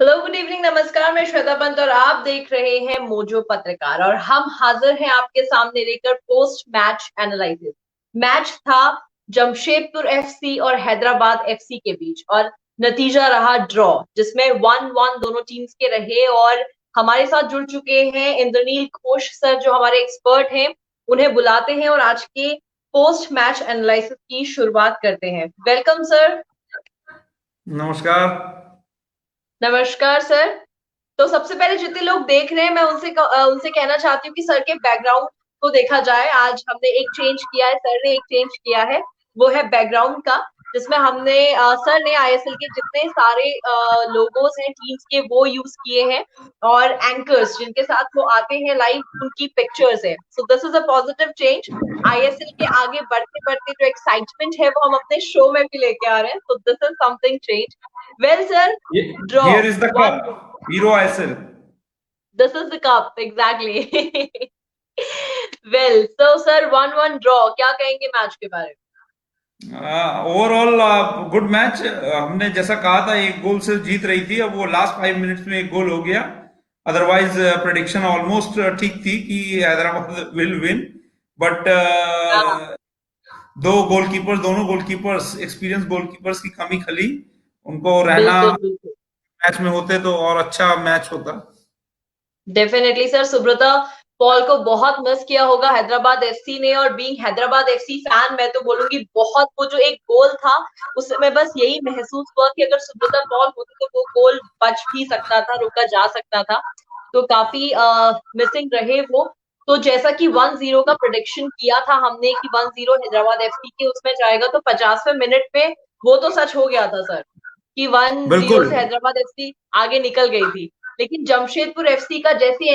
Hello, good evening, नमस्कार। मैं श्वेता पंत और आप देख रहे हैं मोजो पत्रकार। और हम हाजिर हैं आपके सामने लेकर पोस्ट मैच एनालिसिस। मैच था जमशेदपुर एफसी और हैदराबाद एफसी के बीच और नतीजा रहा ड्रॉ, जिसमें 1-1 दोनों टीम्स के रहे। और हमारे साथ जुड़ चुके हैं इंद्रनील घोष सर, जो हमारे एक्सपर्ट हैं। उन्हें बुलाते हैं और आज के पोस्ट मैच एनालिसिस की शुरुआत करते हैं। Welcome sir. नमस्कार। नमस्कार सर। तो सबसे पहले जितने लोग देख रहे हैं, मैं उनसे कहना चाहती हूँ कि सर के बैकग्राउंड को देखा जाए। आज हमने एक चेंज किया है, सर ने एक चेंज किया है। वो है बैकग्राउंड का, जिसमें हमने सर ने आईएसएल के जितने सारे लोगोस हैं टीम्स के, वो यूज किए हैं। और एंकर्स जिनके साथ वो आते हैं लाइव, उनकी पिक्चर्स है। So this is a positive change. ISL के आगे बढ़ते बढ़ते जो एक्साइटमेंट है, वो हम अपने शो में भी लेके आ रहे हैं। So this is something change. Well sir, draw Here is the 1। cup. Hero ISL. This is the cup, exactly. Well, so sir, 1-1 draw, क्या कहेंगे मैच के बारे ओवरऑल गुड मैच। हमने जैसा कहा था एक गोल से जीत रही थी, अब वो लास्ट 5 मिनट्स में एक गोल हो गया। अदरवाइज प्रेडिक्शन ऑलमोस्ट ठीक थी कि हैदराबाद विल विन। बट में? हाँ, दोनों गोलकीपर्स एक्सपीरियंस गोलकीपर्स की कमी खली। उनको रहना बिल्कुल बिल्कुल। मैच में होते तो और अच्छा मैच होता। डेफिनेटली सर, सुब्रता पॉल को बहुत मिस किया होगा हैदराबाद एफसी ने। और बीइंग हैदराबाद एफसी फैन, मैं तो बोलूंगी बहुत। वो जो एक गोल था, उसमें बस यही महसूस हुआ कि अगर सुब्रता पॉल होती तो वो गोल बच भी सकता था, रोका जा सकता था। तो काफी मिसिंग रहे वो। तो जैसा कि 1-0 का प्रोडिक्शन किया था हमने कि 1-0 हैदराबाद एफसी के उसमें जाएगा, तो 50वें मिनट में वो तो सच हो गया था सर, कि 1-0 बिल्कुल। से हैदराबाद एफसी आगे निकल गई थी। लेकिन जमशेदपुर एफसी का जैसे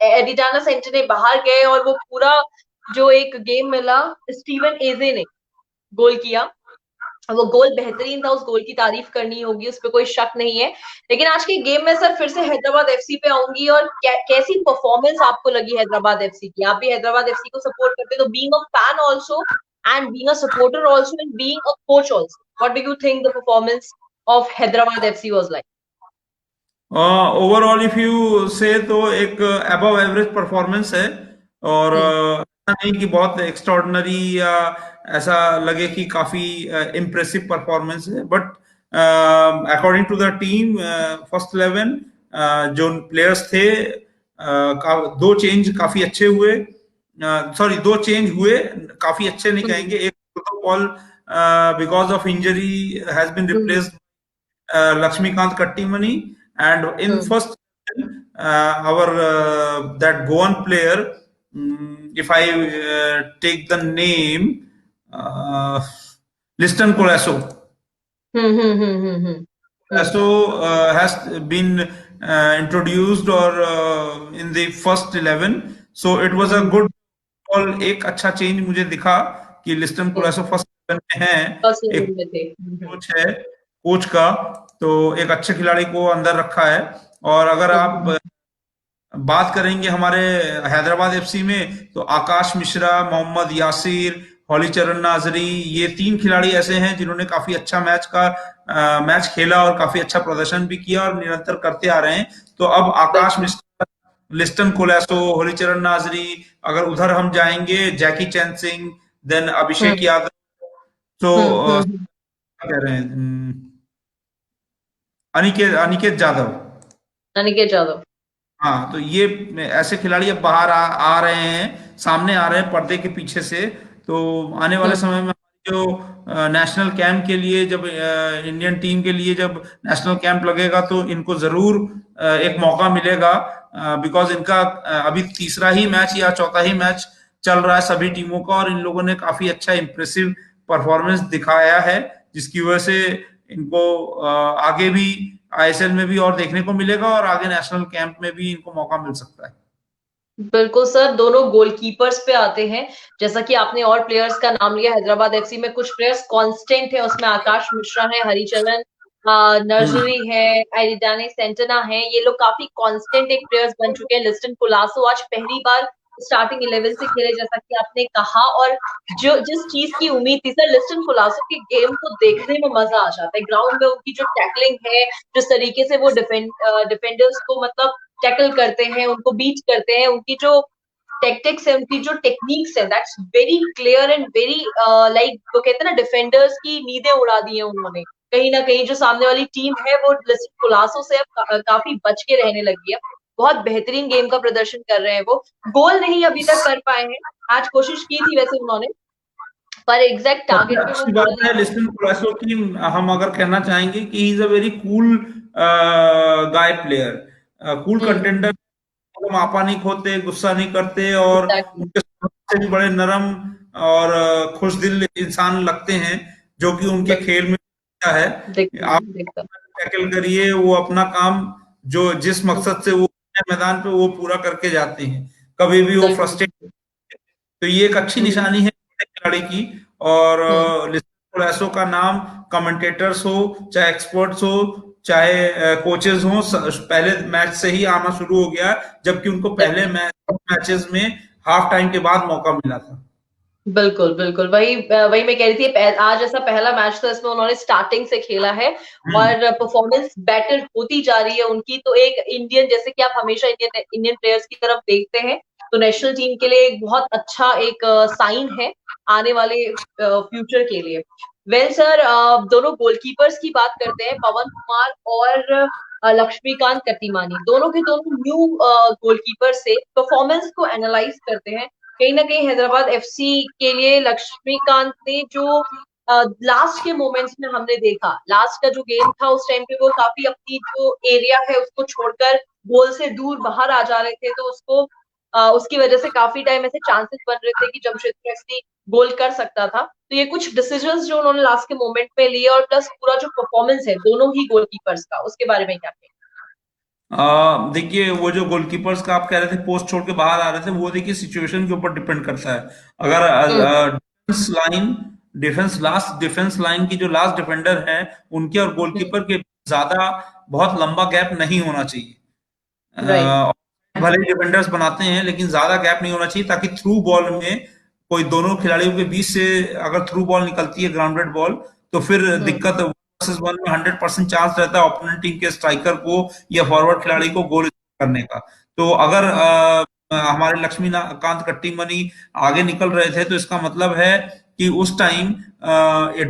एडिडाना सेंटर बाहर गए और वो पूरा जो एक गेम मिला, स्टीवन एजे ने गोल किया। वो गोल बेहतरीन था, उस गोल की तारीफ करनी होगी, उस पर कोई शक नहीं है। लेकिन आज के गेम में सर फिर से हैदराबाद एफसी पे आऊंगी। और कैसी परफॉर्मेंस आपको लगी हैदराबाद एफसी की? आप भी हैदराबाद एफसी को सपोर्ट करते हो, तो being a fan also and being a supporter also and being a coach also, what do you think the performance of Hyderabad FC was like? Overall if you से तो एक अबव एवरेज परफॉर्मेंस है। और ऐसा नहीं कि बहुत एक्स्ट्राऑर्डिनरी या ऐसा लगे कि काफी इम्प्रेसिव परफॉर्मेंस है। But according to the team first 11 जो प्लेयर्स थे, दो चेंज काफी अच्छे हुए। सॉरी, दो चेंज हुए, काफी अच्छे नहीं कहेंगे। एक protocol because of injury has been replaced Lakshmikant Kattimani, and in first our that Goan player, if I take the name, uh, Liston Colasso. Colasso has been introduced or in the first 11, so it was a good call। एक अच्छा change मुझे दिखा कि Liston Colaco first 11 में है। First एक 11 में थे। कोच है, कोच का तो एक अच्छे खिलाड़ी को अंदर रखा है। और अगर आप बात करेंगे हमारे हैदराबाद एफसी में, तो आकाश मिश्रा, मोहम्मद यासिर, हॉलीचरण नाजरी, ये तीन खिलाड़ी ऐसे हैं जिन्होंने काफी अच्छा मैच खेला और काफी अच्छा प्रदर्शन भी किया और निरंतर करते आ रहे हैं। तो अब आकाश बिल्कुल। मिश्रा, लिस्टन कोलासो, हॉलीचरण नाजरी, अगर उधर हम जाएंगे जैकी चैन सिंह, देन अभिषेक हम्म यादव। तो हम्म। क्या कह रहे हैं, अनिकेत अनिकेत जाधव। अनिकेत यादव। हाँ, तो ये ऐसे खिलाड़ी अब बाहर आ रहे हैं, सामने आ रहे हैं पर्दे के पीछे से। तो आने वाले हम्म समय में जो नेशनल कैंप के लिए, जब इंडियन टीम के लिए जब नेशनल कैंप लगेगा, तो इनको जरूर एक मौका मिलेगा। बिकॉज इनका अभी तीसरा ही मैच या चौथा ही मैच चल रहा है सभी टीमों का, और इन लोगों ने काफी अच्छा इंप्रेसिव परफॉर्मेंस दिखाया है, जिसकी वजह से इनको आगे भी आईएसएल में भी और देखने को मिलेगा, और आगे नेशनल कैंप में भी इनको मौका मिल सकता है। बिल्कुल सर, दोनों गोलकीपर्स पे आते हैं। जैसा कि आपने और प्लेयर्स का नाम लिया, हैदराबाद एफसी में कुछ प्लेयर्स कांस्टेंट है, उसमें आकाश मिश्रा है, हरिचरण हम्म। नर्सरी है, एरिडाने सेंटना है। ये लोग काफी कांस्टेंट एक प्लेयर्स बन चुके हैं। लिस्टन कोलासो आज पहली बार स्टार्टिंग 11 से खेले जैसा कि आपने कहा, और जो जिस चीज की उम्मीद थी सर, लिस्टन कोलासो के गेम को देखने में मजा आ जाता है। ग्राउंड में उनकी जो टैकलिंग है, जिस तरीके से वो डिफेंडर्स को मतलब टैकल करते हैं, उनको बीट करते हैं, उनकी जो टेक्टिक्स है, उनकी जो टेक्निक्स है, that's very clear and very like वो कहते हैं ना, डिफेंडर्स की नींदें उड़ा दी है उन्होंने। कहीं ना कहीं जो सामने वाली टीम है वो लिस्टन कोलासो से अब काफी बच के रहने लगी है। बहुत बेहतरीन गेम का प्रदर्शन कर रहे हैं वो। गोल नहीं अभी तक कर पाए हैं, आज कोशिश की थी वैसे उन्होंने, पर एग्जैक्ट सबसे टारगेट पे वो अच्छी बॉल बात नहीं है पहुंची। लिस्टन कोलासो की, हम अगर कहना चाहेंगे कि he is a very cool guy player, cool hmm. Contender. मतलब आपा नहीं खोते, गुस्सा नहीं करते, और एग्जैक्टली। उनके स्वभाव से भी बड़े नरम और खुश दिल इंसान लगते हैं, जो कि उनके खेल में दिखता है। दिखता आप दिखता। टैकल करिए, वो अपना काम जो जिस मकसद से वो मैदान पे वो पूरा करके जाते हैं, कभी भी वो बिल्कुल। फ्रस्ट्रेट। तो ये एक अच्छी हम्म। निशानी है खिलाड़ी की। और हम्म। लिस्टन का नाम कमेंटेटर्स हो, चाहे एक्सपर्ट्स हो, चाहे कोचेस हो, पहले मैच से ही आना शुरू हो गया, जबकि उनको पहले मैचेस में हाफ टाइम के बाद मौका मिला था। बिल्कुल बिल्कुल, वही वही मैं कह रही थी। आज ऐसा पहला मैच था, इसमें उन्होंने स्टार्टिंग से खेला है हम्म। और परफॉर्मेंस बेटर होती जा रही है उनकी। तो एक इंडियन, जैसे कि आप हमेशा इंडियन इंडियन प्लेयर्स की तरफ देखते हैं, तो नेशनल टीम के लिए एक बहुत अच्छा एक साइन है आने वाले फ्यूचर के लिए। वेल सर, दोनों गोलकीपर्स की बात करते हैं, पवन कुमार और लक्ष्मीकांत कट्टीमानी, दोनों के दोनों न्यू गोलकीपर से परफॉर्मेंस को एनालाइज करते हैं। कहीं ना कहीं हैदराबाद एफसी के लिए लक्ष्मीकांत ने जो लास्ट के मोमेंट्स में हमने देखा, लास्ट का जो गेम था उस टाइम पे वो काफी अपनी जो एरिया है उसको छोड़कर गोल से दूर बाहर आ जा रहे थे, तो उसको उसकी वजह से काफी टाइम ऐसे चांसेस बन रहे थे कि जमशेदपुर एफसी गोल कर सकता था। तो ये कुछ डिसीजंस जो उन्होंने लास्ट के मोमेंट में लिए, और प्लस पूरा जो परफॉर्मेंस है दोनों ही गोलकीपर्स का, उसके बारे में क्या कहेंगे? देखिए, वो जो गोलकीपर्स का आप कह रहे थे पोस्ट छोड़ के बाहर आ रहे थे, वो देखिए सिचुएशन के ऊपर डिपेंड करता है। हम्म। अगर डिफेंस लाइन की जो लास्ट डिफेंडर है, उनके और हम्म। गोलकीपर के ज्यादा बहुत लंबा गैप नहीं होना चाहिए। राइट। अ, भले ही डिफेंडर्स बनाते हैं, लेकिन ज्यादा गैप नहीं होना चाहिए, ताकि थ्रू बॉल में कोई दोनों खिलाड़ियों के बीच से अगर थ्रू बॉल निकलती है, ग्राउंडेड बॉल, तो फिर हम्म। दिक्कत वर्सेस वन में 100% चांस रहता है ओपोनेंट टीम के स्ट्राइकर को या फॉरवर्ड खिलाड़ी को गोल करने का। तो अगर हमारे लक्ष्मीकांत कट्टीमनी आगे निकल रहे थे, तो इसका मतलब है कि उस टाइम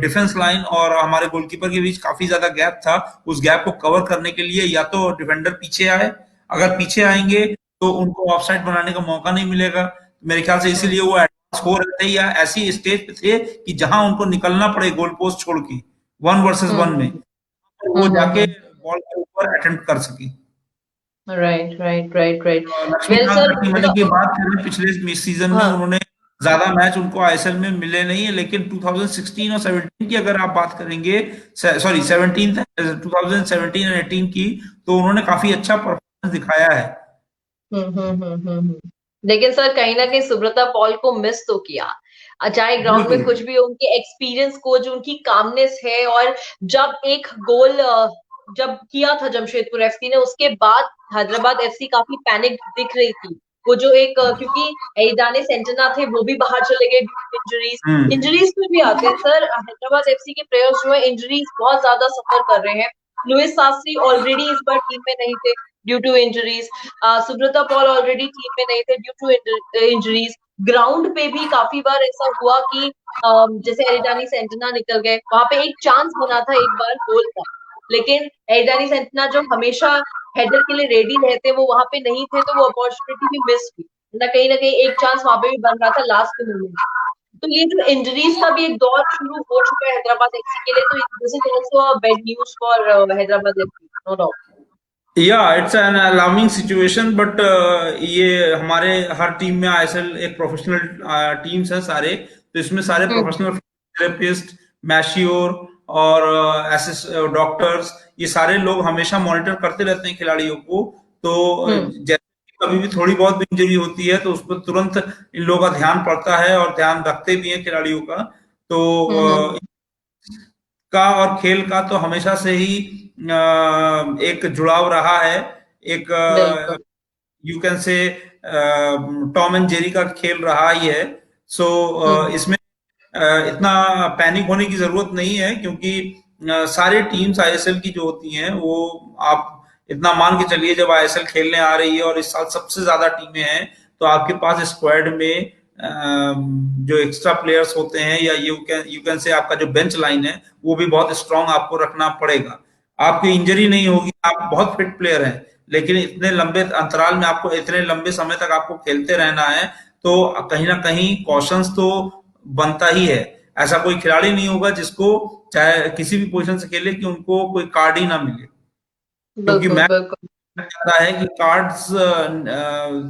डिफेंस लाइन और हमारे गोलकीपर के बीच काफी ज्यादा गैप था। उस गैप को कवर करने के लिए या तो डिफेंडर पीछे आए, अगर पीछे आएंगे तो उनको ऑफसाइड बनाने का मौका नहीं मिलेगा। मेरे ख्याल से हम्म। इसीलिए वो एडवांस हो रहे थे, या ऐसी स्टेज पे थे कि जहां उनको निकलना पड़े गोल पोस्ट छोड़ के, वन वर्सेस वन में, हम्म। तो वो जाके हम्म। बॉल के ऊपर अटेम्प्ट कर सके। Right right right right. Well Lakshmikant sir, Kattimani की बात करें, पिछले सीजन में हाँ। उन्होंने ज्यादा मैच उनको आईएसएल में मिले नहीं है, लेकिन 2016 और 17 की अगर आप बात करेंगे, सॉरी 17, 2017 और 18 की, तो उन्होंने काफी अच्छा परफॉर्मेंस दिखाया है। लेकिन सर कहीं ना कहीं सुब्रता पॉल को मिस तो किया। चाहे ग्राउंड में बिल्कुल। कुछ भी हो, उनके एक्सपीरियंस को, जो उनकी कामनेस है, और जब एक गोल जब किया था जमशेदपुर एफसी ने, उसके बाद हैदराबाद एफसी काफी पैनिक दिख रही थी। वो जो एक क्योंकि एजाने सेंटना थे वो भी बाहर चले गए due to injuries. Hmm. Injuries में भी आते हैं सर, हैदराबाद एफसी के प्लेयर्स जो है इंजरीज बहुत ज्यादा सफर कर रहे हैं। लुइस शास्त्री ऑलरेडी इस बार टीम में नहीं थे due to injuries. Subrata Paul already team में नहीं थे ड्यू टू इंजरीज। ग्राउंड पे भी काफी बार ऐसा हुआ कि जैसे एरिडानी सेंटना निकल गए, वहां पे एक चांस बना था एक बार गोल का, लेकिन एरिडानी सेंटना जो हमेशा हेडर के लिए रेडी रहते, वो वहां पे नहीं थे, तो वो अपॉर्चुनिटी भी मिस हुई ना कहीं एक चांस वहां पे भी बन रहा था लास्ट मोमेंट। तो ये जो इंजरीज का भी एक दौर शुरू हो चुका है हैदराबाद एफसी के लिए, तो this is also a bad news for Hyderabad FC, no doubt. Yeah it's an alarming situation, but ये हमारे हर टीम में आईएसएल एक प्रोफेशनल टीम्स है सारे, तो इसमें सारे हम्म। प्रोफेशनल थेरेपिस्ट, मैश्योर और एसिस डॉक्टर्स, ये सारे लोग हमेशा मॉनिटर करते रहते हैं खिलाड़ियों को। तो हम्म। जैसे कि कभी भी थोड़ी बहुत भी इंजरी होती है, तो उस पर तुरंत इन लोगों का ध्यान पड़ता है और ध्यान रखते भी हैं खिलाड़ियों का। तो हम्म। का और खेल का तो हमेशा से ही एक जुड़ाव रहा है। एक बिल्कुल। You can say Tom and Jerry का खेल रहा ही है। सो हम्म इसमें इतना पैनिक होने की जरूरत नहीं है, क्योंकि सारे टीम्स आईएसएल की जो होती हैं वो, आप इतना मान के चलिए, जब आईएसएल खेलने आ रही है और इस साल सबसे ज्यादा टीमें हैं, तो आपके पास स्क्वाड में जो एक्स्ट्रा प्लेयर्स होते हैं, या यू कैन से आपका जो बेंच लाइन है वो भी बहुत स्ट्रांग आपको रखना पड़ेगा। आपकी इंजरी नहीं होगी, आप बहुत फिट प्लेयर हैं, लेकिन इतने लंबे अंतराल में आपको, इतने लंबे समय तक आपको खेलते रहना है, तो कहीं ना कहीं कॉशंस तो बनता ही है। ऐसा कोई खिलाड़ी नहीं होगा जिसको, चाहे किसी भी पोजीशन से खेले, कि उनको कोई कार्ड ही ना मिले। क्योंकि बिल्कुल मैच बिल्कुल। ऐसा है कि कार्ड्स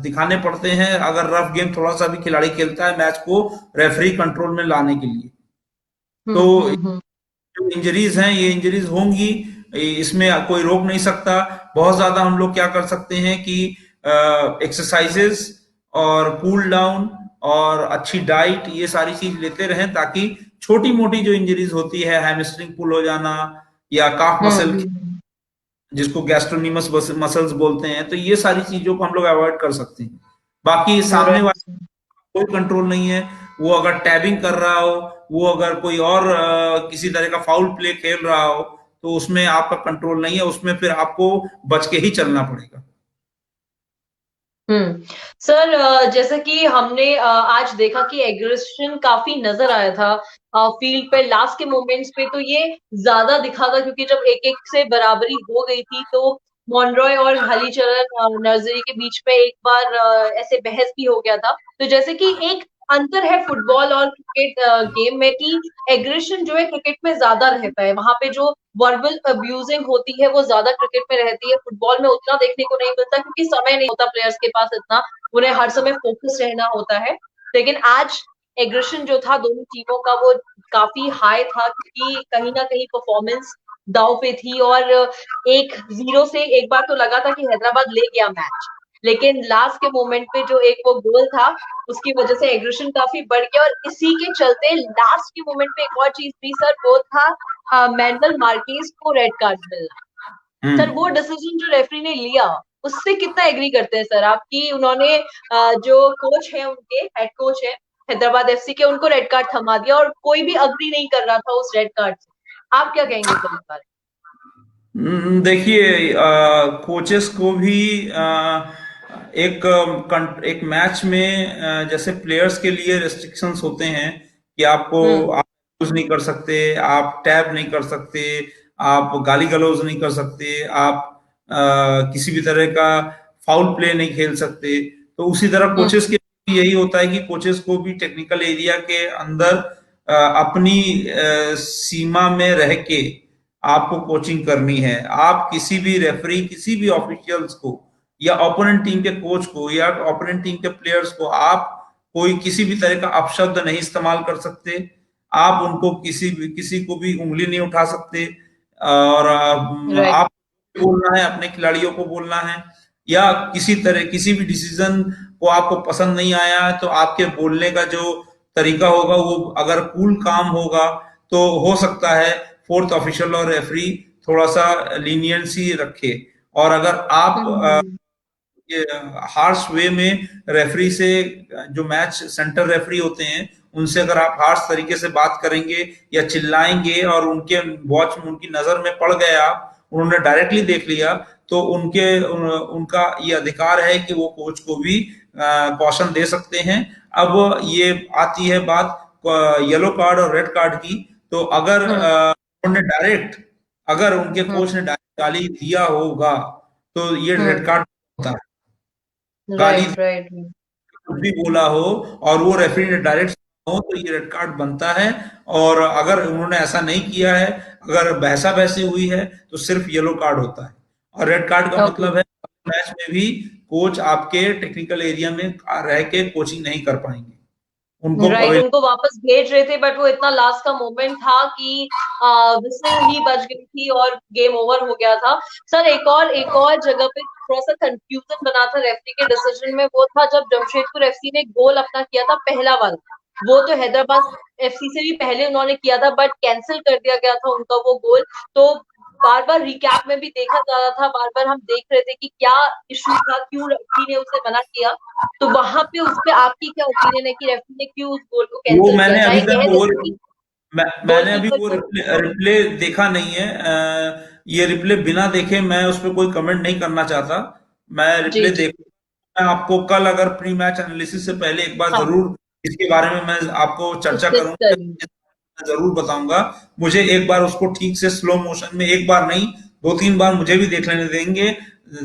दिखाने पड़ते हैं, अगर रफ गेम थोड़ा सा भी खिलाड़ी खेलता है मैच को रेफरी कंट्रोल में लाने के लिए। तो हम्म। जो इंजरीज हैं, ये इंजरीज होंगी, इसमें कोई रोक नहीं सकता। बहुत ज्यादा हम लोग क्या कर सकते हैं कि एक्सरसाइजेस और कूल डाउन और अच्छी डाइट, ये सारी चीज लेते रहें, ताकि छोटी मोटी जो इंजरीज होती है, हैमस्ट्रिंग पुल हो जाना या काफ मसल, हम्म। जिसको गैस्ट्रोनीमस मसल्स बोलते हैं, तो ये सारी चीजों को हम लोग अवॉइड कर सकते हैं। बाकी सामने राइट। वाला कोई कंट्रोल नहीं है। वो अगर टैबिंग कर रहा हो, वो अगर कोई और किसी तरह का फाउल प्ले खेल रहा हो, तो उसमें आपका कंट्रोल नहीं है, उसमें फिर आपको बच के ही चलना पड़ेगा। सर, जैसा कि हमने आज देखा कि एग्रेशन काफी नजर आया था फील्ड पे लास्ट के मोमेंट्स पे, तो ये ज्यादा दिखा था क्योंकि जब एक एक से बराबरी हो गई थी तो मॉनरॉय और हलीचरण नर्सरी के बीच में एक बार ऐसे बहस भी हो गया था। तो जैसे कि एक अंतर है फुटबॉल और क्रिकेट गेम में कि एग्रेशन जो है क्रिकेट में ज्यादा रहता है, वहां पे जो वर्बल अब्यूजिंग होती है वो ज्यादा क्रिकेट में रहती है, फुटबॉल में उतना देखने को नहीं मिलता क्योंकि समय नहीं होता प्लेयर्स के पास इतना, उन्हें हर समय फोकस रहना होता है। लेकिन आज एग्रेशन जो था दोनों टीमों का वो काफी हाई था क्योंकि कहीं ना कहीं परफॉर्मेंस दाव पे थी, और 1-0 से एक बार तो लगा था कि हैदराबाद ले गया मैच, लेकिन लास्ट के मोमेंट पे जो एक वो गोल था उसकी वजह से एग्रेशन काफी बढ़ गया, और इसी के चलते लास्ट के मोमेंट पे एक और चीज थी सर, वो था मैनुअल मार्केज को रेड कार्ड मिलना। सर वो हम्म डिसीजन जो रेफरी ने लिया उससे कितना एग्री करते हैं सर आप, कि उन्होंने जो कोच है, उनके हेड कोच है हैदराबाद एफसी के, उनको रेड कार्ड थमा दिया और कोई भी अग्री नहीं कर रहा था उस रेड कार्ड से। आप क्या कहेंगे सर इस बारे देखिए, कोचेस को भी एक मैच में, जैसे प्लेयर्स के लिए रेस्ट्रिक्शंस होते हैं कि आपको, में? आप यूज नहीं कर सकते, आप टैब नहीं कर सकते, आप गाली गलौज नहीं कर सकते, आप किसी भी तरह का फाउल प्ले नहीं खेल सकते। तो उसी तरह हम्म कोचेस के लिए यही होता है कि कोचेस को भी टेक्निकल एरिया के अंदर अपनी सीमा में रह के आपको कोचिंग करनी है। आप किसी भी रेफरी, किसी भी ऑफिशियल्स को, या ओपोनेंट टीम के कोच को, या ओपोनेंट टीम के प्लेयर्स को, आप कोई किसी भी तरह का अपशब्द नहीं इस्तेमाल कर सकते। आप उनको किसी को भी उंगली नहीं उठा सकते। और राइट। आप बोलना है, अपने खिलाड़ियों को बोलना है, या किसी तरह किसी भी डिसीजन को आपको पसंद नहीं आया, तो आपके बोलने का जो तरीका होगा, वो अगर कूल काम होगा, तो हो सकता है फोर्थ ऑफिशियल और रेफरी थोड़ा सा लीनियंसी रखे। और अगर आप हम्म ये हार्श वे में रेफरी से, जो मैच सेंटर रेफरी होते हैं, उनसे अगर आप हार्श तरीके से बात करेंगे या चिल्लाएंगे, और उनके वॉच में, उनकी नजर में पड़ गए आप, उन्होंने डायरेक्टली देख लिया, तो उनका ये अधिकार है कि वो कोच को भी कॉशन दे सकते हैं। अब ये आती है बात येलो कार्ड और रेड कार्ड की। तो अगर हम्म उन्होंने डायरेक्ट, अगर उनके हम्म कोच ने डायरेक्ट गाली दिया होगा, तो ये रेड हम्म। कार्ड होता है। गाली राइट राइट। कुछ भी बोला हो और वो रेफरी ने डायरेक्ट हो, तो ये रेड कार्ड बनता है। और अगर उन्होंने ऐसा नहीं किया है, अगर बहसा बहसी हुई है, तो सिर्फ येलो कार्ड होता है। और रेड कार्ड का ओके। मतलब है मैच में भी कोच आपके टेक्निकल एरिया में रह के कोचिंग नहीं कर पाएंगे, उनको राइट, उनको वापस भेज रहे थे बट वो इतना लास्ट का मोमेंट था कि विसल ही बज गई थी और गेम ओवर हो गया था। सर एक और जगह पे थोड़ा सा कंफ्यूजन बना था रेफरी के डिसीजन में, वो था जब जमशेदपुर एफसी ने गोल अपना किया था पहला वाला। वो तो हैदराबाद एफसी से भी पहले उन्होंने किया था बट कैंसिल कर दिया गया था उनका वो गोल। तो बार बार रिकैप में भी देखा जा रहा था, बार बार हम देख रहे थे कि क्या इश्यू था, क्यों रेफरी ने उसे मना किया। तो वहां पे उस पे आपकी क्या ओपिनियन है कि रेफरी ने क्यों उस गोल को वो कैंसिल किया? मैंने चाहे अभी तक कह वो देते कि मैंने अभी गोलकीपर वो को। रिप्ले देखा नहीं है। ये रिप्ले बिना देखे मैं उस पर कोई कमेंट नहीं करना चाहता। मैं जी रिप्ले जी। देख मैं आपको कल अगर प्री मैच एनालिसिस से पहले एक बार हाँ, जरूर इसके बारे में मैं आपको चर्चा डिस्कस करूंगा, करेंगे। जरूर बताऊंगा। मुझे एक बार उसको ठीक से स्लो मोशन में, एक बार नहीं, दो तीन बार मुझे भी देख लेने देंगे,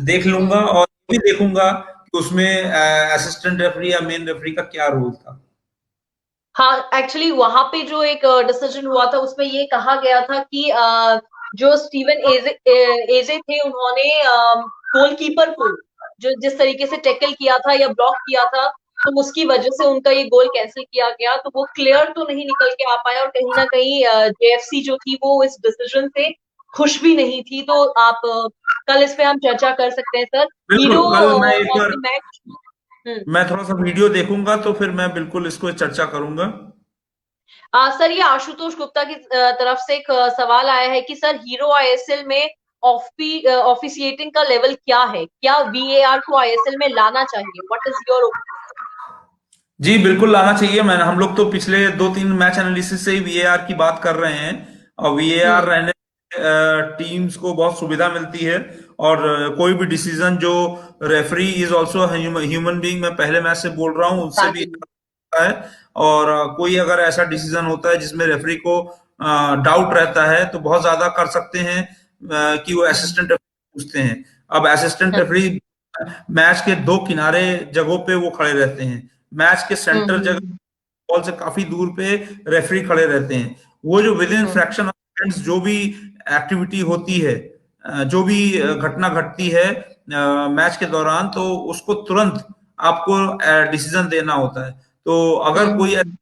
देख लूंगा, हम्म। और ये भी देखूंगा कि उसमें असिस्टेंट रेफरी या मेन रेफरी का क्या रोल था। हाँ, एक्चुअली वहां पे जो एक डिसीजन हुआ था उसमें ये कहा गया था कि जो स्टीवन एजे एजे थे, उन्होंने गोलकीपर को जो जिस तरीके से टैकल किया था या ब्लॉक किया था, तो उसकी वजह से उनका ये गोल कैंसिल किया गया। तो वो क्लियर तो नहीं निकल के आ पाया, और कहीं ना कहीं जेएफसी जो थी वो इस डिसीजन से खुश भी नहीं थी। तो आप कल इस पे हम चर्चा कर सकते हैं सर। हीरो बिल्कुल, कल मैं एक ऑफ बार द मैच। मैं थोड़ा सा वीडियो देखूंगा तो फिर मैं बिल्कुल इसको चर्चा करूंगा। सर, ये आशुतोष गुप्ता की तरफ से एक सवाल आया है कि सर, हीरो आईएसएल में ऑफिशिएटिंग का लेवल क्या है? क्या वीएआर को आईएसएल में लाना चाहिए? What is your opinion? जी बिल्कुल लाना चाहिए। मैं हम लोग तो पिछले दो तीन मैच एनालिसिस से ही वीएआर की बात कर रहे हैं, और वीएआर हम्म। रहने टीम्स को बहुत सुविधा मिलती है। और कोई भी डिसीजन जो referee is also human being, मैं पहले मैच से बोल रहा हूँ, उससे भी एग्जैक्टली। है। और कोई अगर ऐसा डिसीजन होता है जिसमें रेफरी को डाउट रहता है तो बहुत ज्यादा कर सकते हैं कि वो असिस्टेंट रेफरी पूछते हैं। अब असिस्टेंट रेफरी मैच के दो किनारे जगहों पे वो खड़े रहते हैं, मैच के सेंटर जगह हम्म। बॉल से काफी दूर पे रेफरी खड़े रहते हैं। वो जो with in hmm. Fraction of seconds जो भी एक्टिविटी होती है, जो भी घटना घटती है मैच के दौरान, तो उसको तुरंत आपको डिसीजन देना होता है। तो अगर कोई हम्म।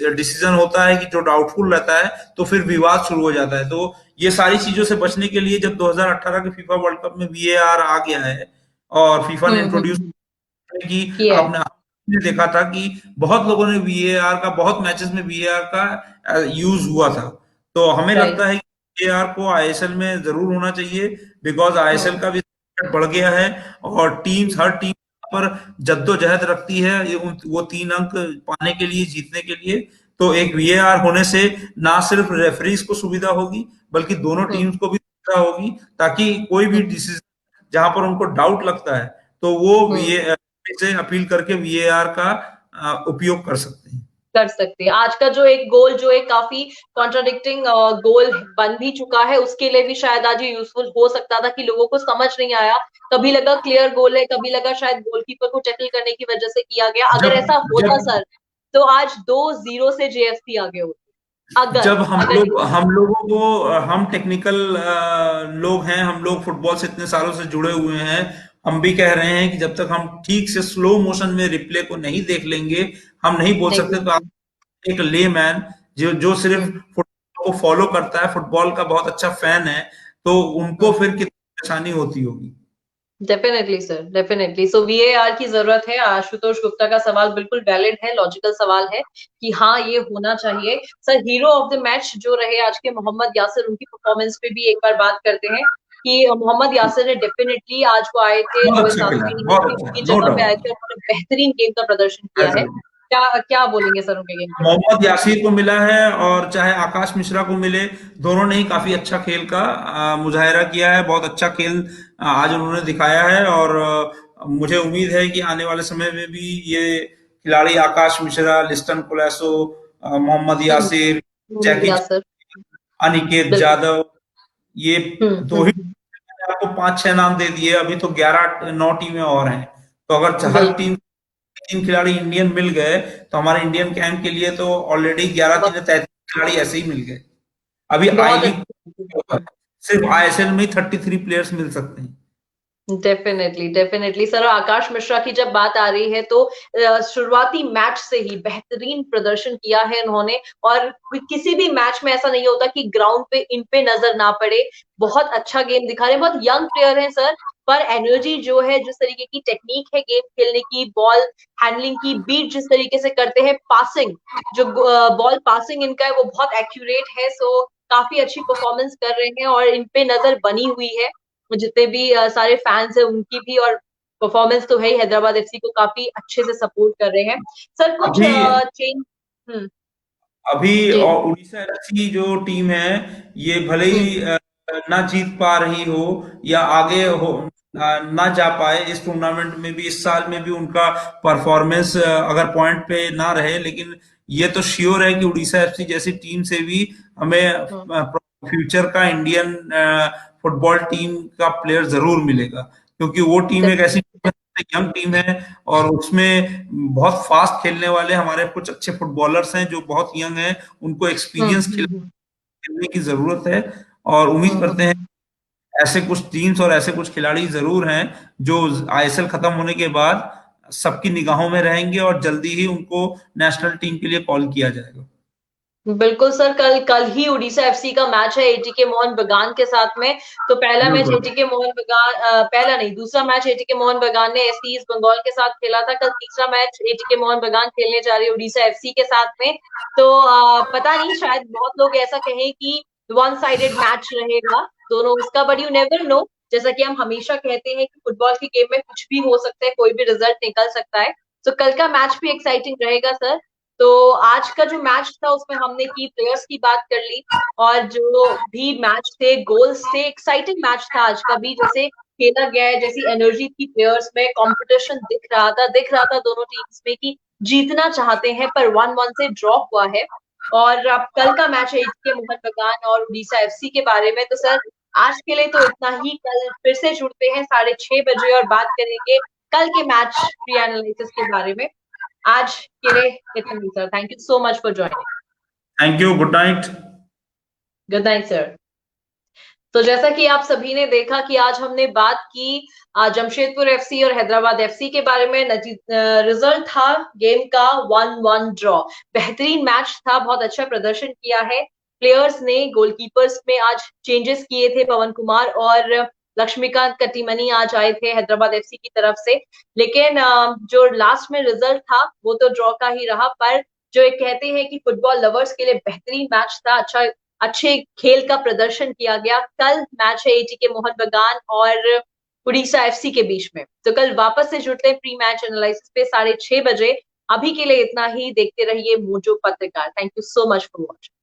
डिसीजन होता है कि जो डाउटफुल रहता है तो फिर विवाद शुरू हो जाता है। तो ये सारी चीजों से बचने के लिए जब 2018 के फीफा वर्ल्ड कप में वीएआर आ गया है और फीफा ने इंट्रोड्यूस हम्म। की, किया है। आपने देखा था कि बहुत लोगों ने वीएआर का, बहुत मैचेस में वीएआर का यूज हुआ था। तो हमें राइट। लगता है कि वीएआर को आईएसएल में जरूर होना चाहिए, बिकॉज आईएसएल हम्म। का भी standard बढ़ गया है, और टीम्स, हर टीम पर जद्दोजहद रखती है वो 3 अंक पाने के लिए, जीतने के लिए। तो एक वीएआर होने से ना सिर्फ रेफरीज को सुविधा होगी, बल्कि दोनों हम्म। टीम्स को भी सुविधा होगी, ताकि कोई भी हम्म। डिसीजन जहां पर उनको डाउट लगता है तो वो हम्म। वीए से अपील करके वीएआर का उपयोग कर सकते हैं। कर सकते हैं। आज का जो एक गोल जो एक काफी कॉन्ट्राडिक्टिंग गोल बन भी चुका है, उसके लिए भी शायद आज ये यूजफुल हो सकता था कि लोगों को समझ नहीं आया। कभी लगा क्लियर गोल है, कभी लगा शायद गोलकीपर को टैकल करने की वजह से किया गया। अगर जब ऐसा होता जब सर, तो आज 2-0 से जेएफसी आगे होती। अगर जब अगर हम लोगों को हम टेक्निकल लोग हैं, हम लोग फुटबॉल से इतने सालों से जुड़े हुए हैं, हम भी कह रहे हैं कि जब तक हम ठीक से स्लो मोशन में रिप्ले को नहीं देख लेंगे, हम नहीं बोल देख सकते। तो आप लेंगे। एक लेमैन जो जो सिर्फ हम्म। फुटबॉल को फॉलो करता है, फुटबॉल का बहुत अच्छा फैन है, तो उनको हम्म। फिर कितनी परेशानी होती होगी। Definitely sir, definitely. So VAR की जरूरत है। आशुतोष गुप्ता का सवाल बिल्कुल वैलिड है, लॉजिकल सवाल है कि हाँ, ये होना चाहिए। Sir, hero of the match जो रहे आज के मोहम्मद यासिर, उनकी परफॉर्मेंस पे भी एक बार बात करते हैं कि मोहम्मद यासिर ने डेफिनेटली, आज वो आए थे बहुत जो अच्छा इस खेला, आखिरी इनिंग्स बहुत थी अच्छा, उनकी नो जगह पे आए थे, डाउट। उन्होंने बेहतरीन गेम का प्रदर्शन किया है। क्या क्या बोलेंगे सर उनके गेम के बारे मोहम्मद यासीर को मिला है, और चाहे आकाश मिश्रा को मिले, दोनों ने ही काफी अच्छा खेल का मुजाहिरा किया है। बहुत अच्छा खेल आज उन्होंने दिखाया है, और मुझे उम्मीद है कि आने वाले समय में भी ये खिलाड़ी, आकाश मिश्रा, लिस्टन कोलेसो, मोहम्मद में? यासिर, मोहम्मद जैकी, यासिर। अनिकेत बिल्कुल। जाधव, ये दो ही, हम्म। मैंने आपको 5-6 नाम दे दिए, अभी तो 11-9 टीमें और हैं। तो अगर हर बिल्कुल। टीम 3 खिलाड़ी इंडियन मिल गए तो हमारे इंडियन कैंप के लिए तो ऑलरेडी 11-3-33 खिलाड़ी ऐसे ही मिल गए। अभी आई बहुत लीग अच्छा। सिर्फ आईएसएल में ही 33 प्लेयर्स मिल सकते हैं। Definitely, definitely sir. Akash Mishra की जब बात आ रही है तो शुरुआती मैच से ही बेहतरीन प्रदर्शन किया है इन्होंने, और किसी भी मैच में ऐसा नहीं होता कि ग्राउंड पे इन पे नजर ना पड़े। बहुत अच्छा गेम दिखा रहे हैं, बहुत यंग प्लेयर हैं सर, पर एनर्जी जो है, जिस तरीके की टेक्निक है गेम खेलने की, बॉल हैंडलिंग की, बीट जिस तरीके से करते हैं, पासिंग जो बॉल पासिंग इनका है वो बहुत एक्यूरेट है। सो काफी अच्छी परफॉर्मेंस कर रहे हैं और इन पे नजर बनी हुई है जितने भी सारे फैंस हैं उनकी भी, और परफॉर्मेंस तो है ही, हैदराबाद एफसी को काफी अच्छे से सपोर्ट कर रहे हैं सर। कुछ अभी चेंज। हम्म। अभी जी। और उड़ीसा एफसी जो टीम है, ये भले हम्म। ही ना जीत पा रही हो या आगे हो, ना जा पाए इस टूर्नामेंट में भी, इस साल में भी उनका परफॉर्मेंस अगर पॉइंट पे ना रहे, लेकिन ये तो श्योर है कि उड़ीसा एफसी जैसी टीम से भी हमें हम्म। फ्यूचर का इंडियन फुटबॉल टीम का प्लेयर जरूर मिलेगा, क्योंकि वो टीम एक ऐसी यंग टीम है और उसमें बहुत फास्ट खेलने वाले हमारे कुछ अच्छे फुटबॉलर्स हैं जो बहुत यंग हैं, उनको हम्म। एक्सपीरियंस हम्म। खेलने की जरूरत है। और उम्मीद करते हैं हम्म। ऐसे कुछ टीम्स और ऐसे कुछ खिलाड़ी जरूर हैं जो आईएसएल खत्म होने के बाद सबकी निगाहों में रहेंगे और जल्दी ही उनको नेशनल टीम के लिए कॉल किया जाएगा। बिल्कुल सर, कल कल ही उड़ीसा एफसी का मैच है एटीके मोहन बगान के साथ में। तो पहला मैच बिल्कुल। एटीके मोहन बगान, पहला नहीं, दूसरा मैच एटीके मोहन बगान ने एससी ईस्ट बंगाल के साथ खेला था। कल तीसरा मैच एटीके मोहन बगान खेलने जा रही है उड़ीसा एफसी के साथ में। तो पता नहीं, शायद बहुत लोग ऐसा कहें कि वन साइडेड मैच रहेगा दोनों उसका, बट यू नेवर नो। जैसा कि हम हमेशा कहते हैं कि फुटबॉल की गेम में कुछ भी हो सकता है, कोई भी रिजल्ट निकल सकता है। तो कल का मैच भी एक्साइटिंग रहेगा सर। तो आज का जो मैच था उसमें हमने की प्लेयर्स की बात कर ली, और जो भी मैच थे, गोल्स थे, एक्साइटिंग मैच था आज का भी। जैसे खेला गया है, जैसी एनर्जी थी प्लेयर्स में, कंपटीशन दिख रहा था दोनों टीम्स में कि जीतना चाहते हैं, पर 1-1 से ड्रॉ हुआ है। और अब कल का मैच है के मोहन बगान और उड़ीसा एफसी के बारे में। तो सर आज के लिए तो इतना ही। कल फिर से जुड़ते हैं 6:30 बजे और बात करेंगे कल के मैच प्री एनालिसिस के बारे में। आज के लिए इतना ही sir. Thank you so much for joining. Thank you, good night. Good night sir. तो जैसा कि आप सभी ने देखा कि आज हमने बात की जमशेदपुर एफसी और हैदराबाद एफसी के बारे में। रिजल्ट था गेम का 1-1 ड्रॉ। बेहतरीन मैच था, बहुत अच्छा प्रदर्शन किया है प्लेयर्स ने। गोलकीपर्स में आज चेंजेस किए थे, पवन कुमार और लक्ष्मीकांत कटीमनी आज आए थे हैदराबाद एफसी की तरफ से। लेकिन जो लास्ट में रिजल्ट था वो तो ड्रॉ का ही रहा। पर जो एक कहते हैं कि फुटबॉल लवर्स के लिए बेहतरीन मैच था, अच्छे खेल का प्रदर्शन किया गया। कल मैच है एटीके मोहन बगान और उड़ीसा एफसी के बीच में। तो कल वापस से जुड़ते हैं प्री मैच एनालिसिस पे 6:30 बजे। अभी के लिए इतना ही। देखते रहिए मोजो पत्रकार। Thank you so much for watching.